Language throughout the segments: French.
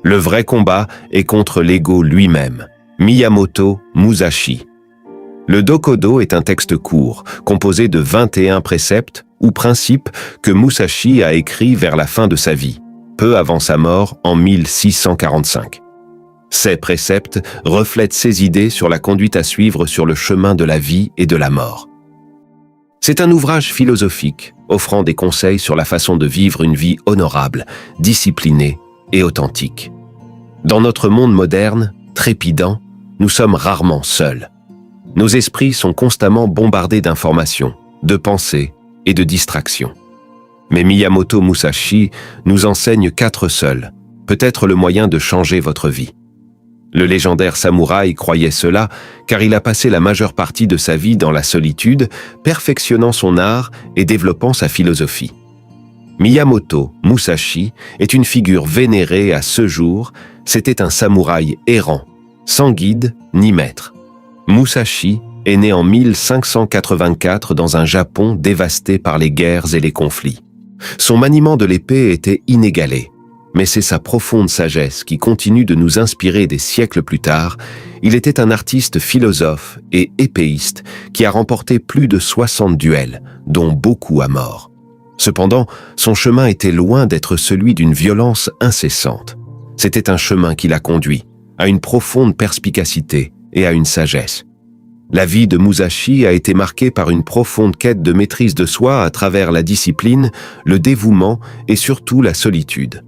Le vrai combat est contre l'ego lui-même. Miyamoto Musashi. Le Dokodo est un texte court, composé de 21 préceptes ou principes que Musashi a écrits vers la fin de sa vie, peu avant sa mort en 1645. Ces préceptes reflètent ses idées sur la conduite à suivre sur le chemin de la vie et de la mort. C'est un ouvrage philosophique, offrant des conseils sur la façon de vivre une vie honorable, disciplinée et authentique. Dans notre monde moderne, trépidant, nous sommes rarement seuls. Nos esprits sont constamment bombardés d'informations, de pensées et de distractions. Mais Miyamoto Musashi nous enseigne qu'être seul peut être le moyen de changer votre vie. Le légendaire samouraï croyait cela car il a passé la majeure partie de sa vie dans la solitude, perfectionnant son art et développant sa philosophie. Miyamoto Musashi est une figure vénérée à ce jour, c'était un samouraï errant, sans guide ni maître. Musashi est né en 1584 dans un Japon dévasté par les guerres et les conflits. Son maniement de l'épée était inégalé, mais c'est sa profonde sagesse qui continue de nous inspirer des siècles plus tard. Il était un artiste philosophe et épéiste qui a remporté plus de 60 duels, dont beaucoup à mort. Cependant, son chemin était loin d'être celui d'une violence incessante. C'était un chemin qui l'a conduit à une profonde perspicacité et à une sagesse. La vie de Musashi a été marquée par une profonde quête de maîtrise de soi à travers la discipline, le dévouement et surtout la solitude.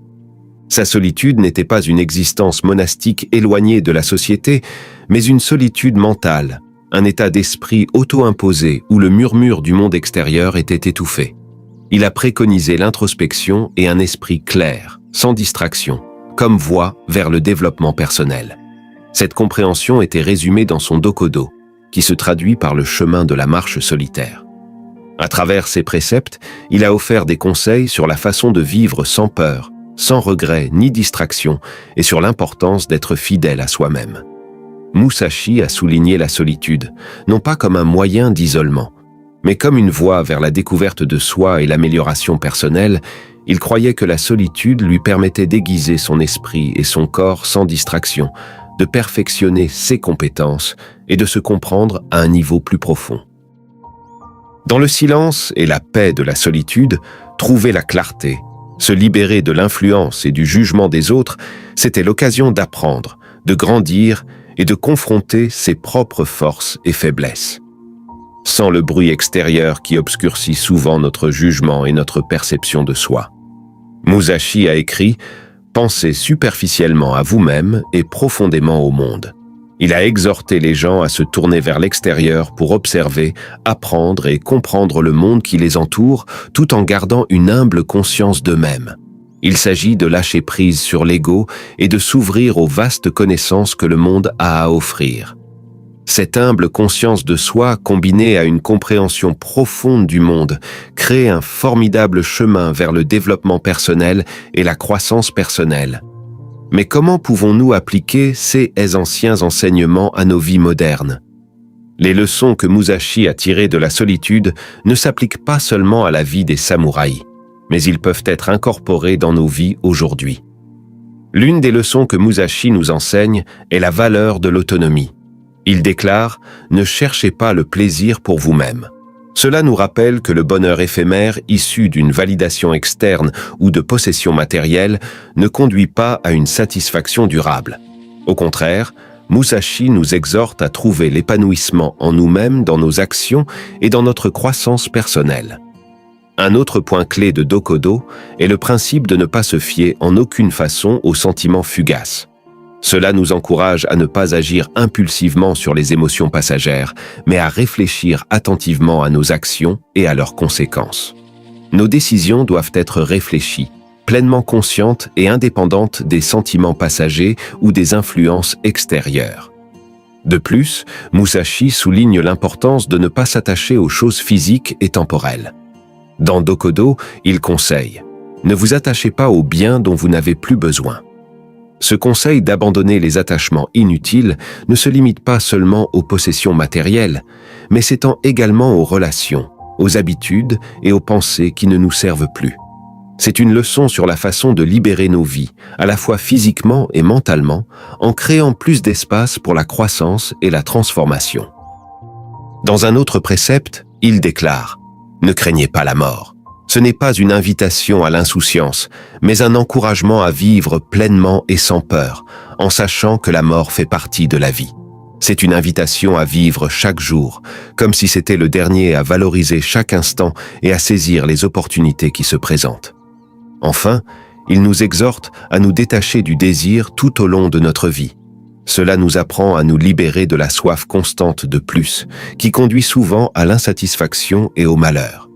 Sa solitude n'était pas une existence monastique éloignée de la société, mais une solitude mentale, un état d'esprit auto-imposé où le murmure du monde extérieur était étouffé. Il a préconisé l'introspection et un esprit clair, sans distraction, comme voie vers le développement personnel. Cette compréhension était résumée dans son Dokodo, qui se traduit par le chemin de la marche solitaire. À travers ses préceptes, il a offert des conseils sur la façon de vivre sans peur, sans regret ni distraction, et sur l'importance d'être fidèle à soi-même. Musashi a souligné la solitude, non pas comme un moyen d'isolement, mais comme une voie vers la découverte de soi et l'amélioration personnelle. Il croyait que la solitude lui permettait d'aiguiser son esprit et son corps sans distraction, de perfectionner ses compétences et de se comprendre à un niveau plus profond. Dans le silence et la paix de la solitude, trouver la clarté, se libérer de l'influence et du jugement des autres, c'était l'occasion d'apprendre, de grandir et de confronter ses propres forces et faiblesses. Sans le bruit extérieur qui obscurcit souvent notre jugement et notre perception de soi. Musashi a écrit « Pensez superficiellement à vous-même et profondément au monde ». Il a exhorté les gens à se tourner vers l'extérieur pour observer, apprendre et comprendre le monde qui les entoure tout en gardant une humble conscience d'eux-mêmes. Il s'agit de lâcher prise sur l'ego et de s'ouvrir aux vastes connaissances que le monde a à offrir. Cette humble conscience de soi, combinée à une compréhension profonde du monde, crée un formidable chemin vers le développement personnel et la croissance personnelle. Mais comment pouvons-nous appliquer ces anciens enseignements à nos vies modernes? Les leçons que Musashi a tirées de la solitude ne s'appliquent pas seulement à la vie des samouraïs, mais ils peuvent être incorporés dans nos vies aujourd'hui. L'une des leçons que Musashi nous enseigne est la valeur de l'autonomie. Il déclare « Ne cherchez pas le plaisir pour vous-même ». Cela nous rappelle que le bonheur éphémère issu d'une validation externe ou de possession matérielle ne conduit pas à une satisfaction durable. Au contraire, Musashi nous exhorte à trouver l'épanouissement en nous-mêmes dans nos actions et dans notre croissance personnelle. Un autre point clé de Dokodo est le principe de ne pas se fier en aucune façon aux sentiments fugaces. Cela nous encourage à ne pas agir impulsivement sur les émotions passagères, mais à réfléchir attentivement à nos actions et à leurs conséquences. Nos décisions doivent être réfléchies, pleinement conscientes et indépendantes des sentiments passagers ou des influences extérieures. De plus, Musashi souligne l'importance de ne pas s'attacher aux choses physiques et temporelles. Dans Dokodo, il conseille « Ne vous attachez pas aux biens dont vous n'avez plus besoin ». Ce conseil d'abandonner les attachements inutiles ne se limite pas seulement aux possessions matérielles, mais s'étend également aux relations, aux habitudes et aux pensées qui ne nous servent plus. C'est une leçon sur la façon de libérer nos vies, à la fois physiquement et mentalement, en créant plus d'espace pour la croissance et la transformation. Dans un autre précepte, il déclare « Ne craignez pas la mort ». Ce n'est pas une invitation à l'insouciance, mais un encouragement à vivre pleinement et sans peur, en sachant que la mort fait partie de la vie. C'est une invitation à vivre chaque jour, comme si c'était le dernier, à valoriser chaque instant et à saisir les opportunités qui se présentent. Enfin, il nous exhorte à nous détacher du désir tout au long de notre vie. Cela nous apprend à nous libérer de la soif constante de plus, qui conduit souvent à l'insatisfaction et au malheur.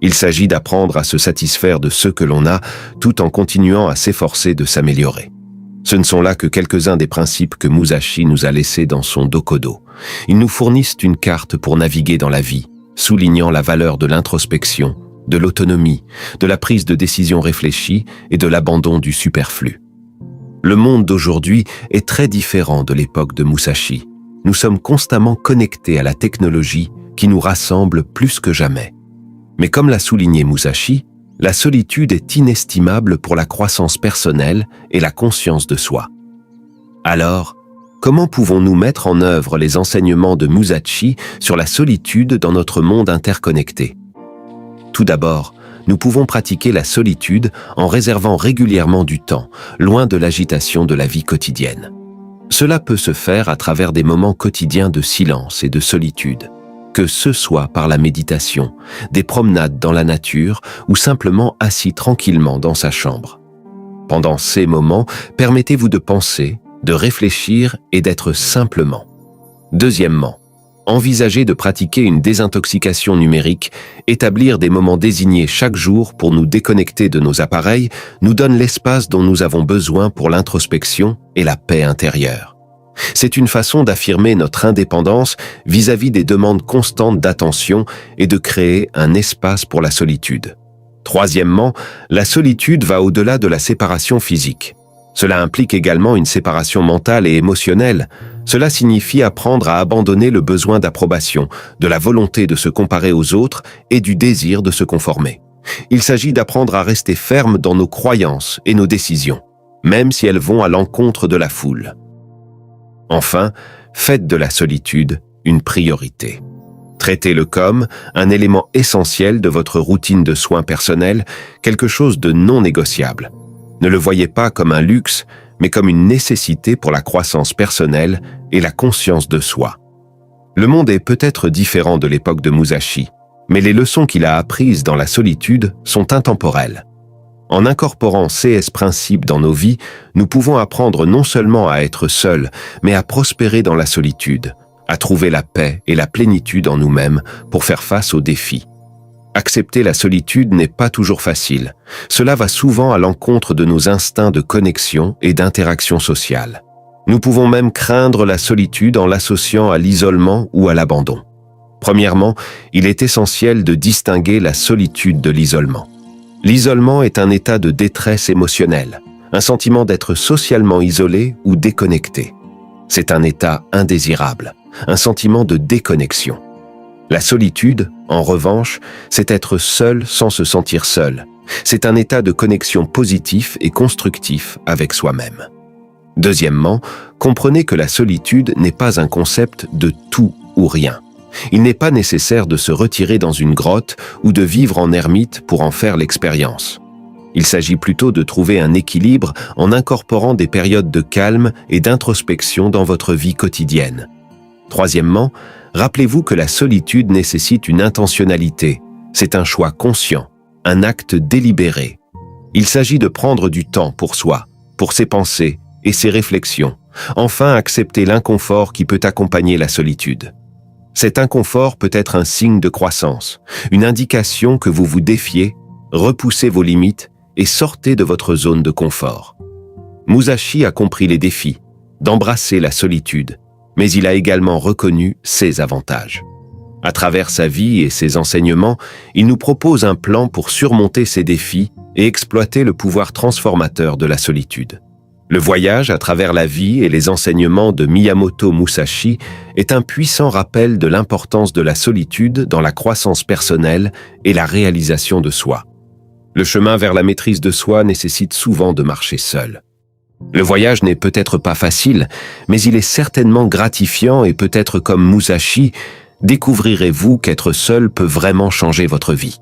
Il s'agit d'apprendre à se satisfaire de ce que l'on a, tout en continuant à s'efforcer de s'améliorer. Ce ne sont là que quelques-uns des principes que Musashi nous a laissés dans son Dokodo. Ils nous fournissent une carte pour naviguer dans la vie, soulignant la valeur de l'introspection, de l'autonomie, de la prise de décision réfléchie et de l'abandon du superflu. Le monde d'aujourd'hui est très différent de l'époque de Musashi. Nous sommes constamment connectés à la technologie qui nous rassemble plus que jamais. Mais comme l'a souligné Musashi, la solitude est inestimable pour la croissance personnelle et la conscience de soi. Alors, comment pouvons-nous mettre en œuvre les enseignements de Musashi sur la solitude dans notre monde interconnecté? Tout d'abord, nous pouvons pratiquer la solitude en réservant régulièrement du temps, loin de l'agitation de la vie quotidienne. Cela peut se faire à travers des moments quotidiens de silence et de solitude, que ce soit par la méditation, des promenades dans la nature ou simplement assis tranquillement dans sa chambre. Pendant ces moments, permettez-vous de penser, de réfléchir et d'être simplement. Deuxièmement, envisagez de pratiquer une désintoxication numérique. Établir des moments désignés chaque jour pour nous déconnecter de nos appareils nous donne l'espace dont nous avons besoin pour l'introspection et la paix intérieure. C'est une façon d'affirmer notre indépendance vis-à-vis des demandes constantes d'attention et de créer un espace pour la solitude. Troisièmement, la solitude va au-delà de la séparation physique. Cela implique également une séparation mentale et émotionnelle. Cela signifie apprendre à abandonner le besoin d'approbation, de la volonté de se comparer aux autres et du désir de se conformer. Il s'agit d'apprendre à rester ferme dans nos croyances et nos décisions, même si elles vont à l'encontre de la foule. Enfin, faites de la solitude une priorité. Traitez-le comme un élément essentiel de votre routine de soins personnels, quelque chose de non négociable. Ne le voyez pas comme un luxe, mais comme une nécessité pour la croissance personnelle et la conscience de soi. Le monde est peut-être différent de l'époque de Musashi, mais les leçons qu'il a apprises dans la solitude sont intemporelles. En incorporant ces principes dans nos vies, nous pouvons apprendre non seulement à être seuls, mais à prospérer dans la solitude, à trouver la paix et la plénitude en nous-mêmes pour faire face aux défis. Accepter la solitude n'est pas toujours facile. Cela va souvent à l'encontre de nos instincts de connexion et d'interaction sociale. Nous pouvons même craindre la solitude en l'associant à l'isolement ou à l'abandon. Premièrement, il est essentiel de distinguer la solitude de l'isolement. L'isolement est un état de détresse émotionnelle, un sentiment d'être socialement isolé ou déconnecté. C'est un état indésirable, un sentiment de déconnexion. La solitude, en revanche, c'est être seul sans se sentir seul. C'est un état de connexion positif et constructif avec soi-même. Deuxièmement, comprenez que la solitude n'est pas un concept de tout ou rien. Il n'est pas nécessaire de se retirer dans une grotte ou de vivre en ermite pour en faire l'expérience. Il s'agit plutôt de trouver un équilibre en incorporant des périodes de calme et d'introspection dans votre vie quotidienne. Troisièmement, rappelez-vous que la solitude nécessite une intentionnalité. C'est un choix conscient, un acte délibéré. Il s'agit de prendre du temps pour soi, pour ses pensées et ses réflexions. Enfin, accepter l'inconfort qui peut accompagner la solitude. Cet inconfort peut être un signe de croissance, une indication que vous vous défiez, repoussez vos limites et sortez de votre zone de confort. Musashi a compris les défis, d'embrasser la solitude, mais il a également reconnu ses avantages. À travers sa vie et ses enseignements, il nous propose un plan pour surmonter ces défis et exploiter le pouvoir transformateur de la solitude. Le voyage à travers la vie et les enseignements de Miyamoto Musashi est un puissant rappel de l'importance de la solitude dans la croissance personnelle et la réalisation de soi. Le chemin vers la maîtrise de soi nécessite souvent de marcher seul. Le voyage n'est peut-être pas facile, mais il est certainement gratifiant et peut-être comme Musashi, découvrirez-vous qu'être seul peut vraiment changer votre vie.